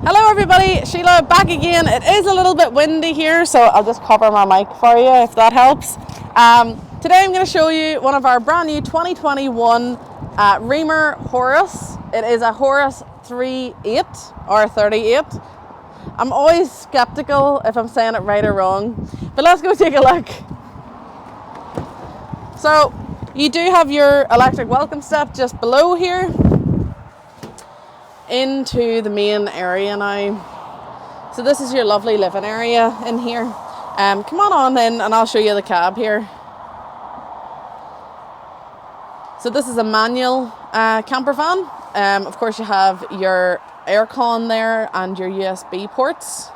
Hello everybody, Sheila back again. It is a little bit windy here, so I'll just cover my mic for you if that helps. Today I'm going to show you one of our brand new 2021 Rimor Horus. It is a Horus 38 or 38. I'm always skeptical if I'm saying it right or wrong, but let's go take a look. So you do have your electric welcome step just below here into the main area now. So this is your lovely living area in here. Come on in and I'll show you the cab here. So this is a manual camper van. Of course you have your aircon there and your USB ports.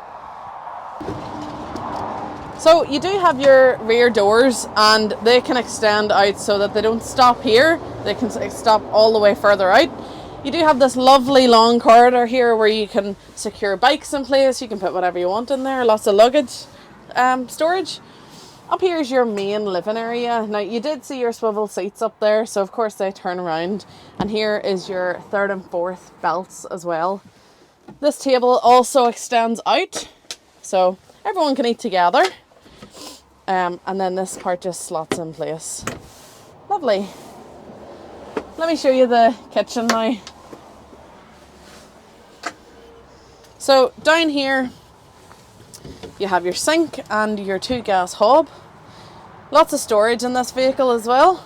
So you do have your rear doors and they can extend out so that they don't stop here. They can stop all the way further out. You do have this lovely long corridor here where you can secure bikes in place. You can put whatever you want in there. Lots of luggage storage. Up here is your main living area. Now you did see your swivel seats up there, so of course they turn around. And here is your third and fourth belts as well. This table also extends out, so everyone can eat together. And then this part just slots in place. Lovely. Let me show you the kitchen now. So down here you have your sink and your 2 gas hob. Lots of storage in this vehicle as well.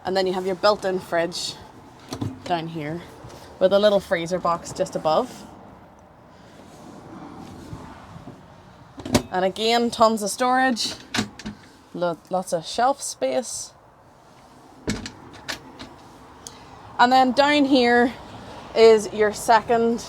And then you have your built-in fridge down here with a little freezer box just above. And again, tons of storage, lots of shelf space. And then down here is your second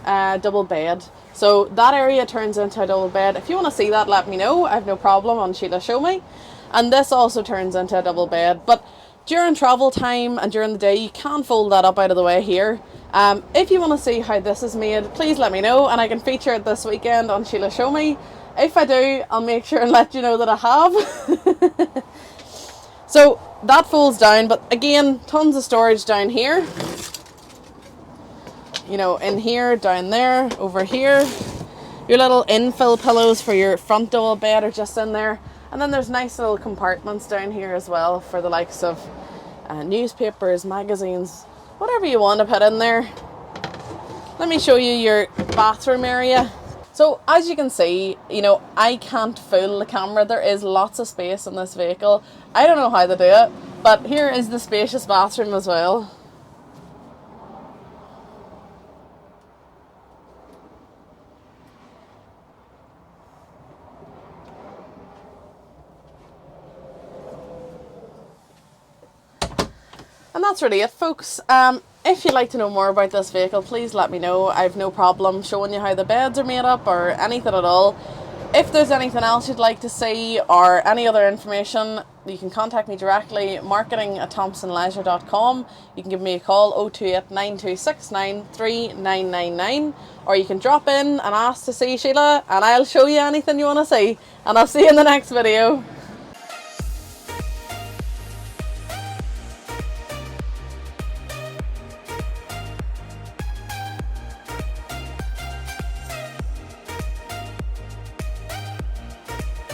double bed. So that area turns into a double bed. If you want to see that, let me know. I have no problem on Sheila Show Me. And this also turns into a double bed. But during travel time and during the day, you can fold that up out of the way here. If you want to see how this is made, please let me know. And I can feature it this weekend on Sheila Show Me. If I do, I'll make sure and let you know that I have. So that folds down, but again, tons of storage down here. You know, in here, down there, over here. Your little infill pillows for your front double bed are just in there. And then there's nice little compartments down here as well for the likes of newspapers, magazines, whatever you want to put in there. Let me show you your bathroom area. So as you can see, you know, I can't fool the camera. There is lots of space in this vehicle. I don't know how they do it, but here is the spacious bathroom as well. And that's really it, folks. If you'd like to know more about this vehicle, please let me know. I've no problem showing you how the beds are made up or anything at all. If there's anything else you'd like to see or any other information, you can contact me directly, marketing@thompsonleisure.com. You can give me a call, 028 9269 3999, or you can drop in and ask to see Sheila and I'll show you anything you want to see. And I'll see you in the next video.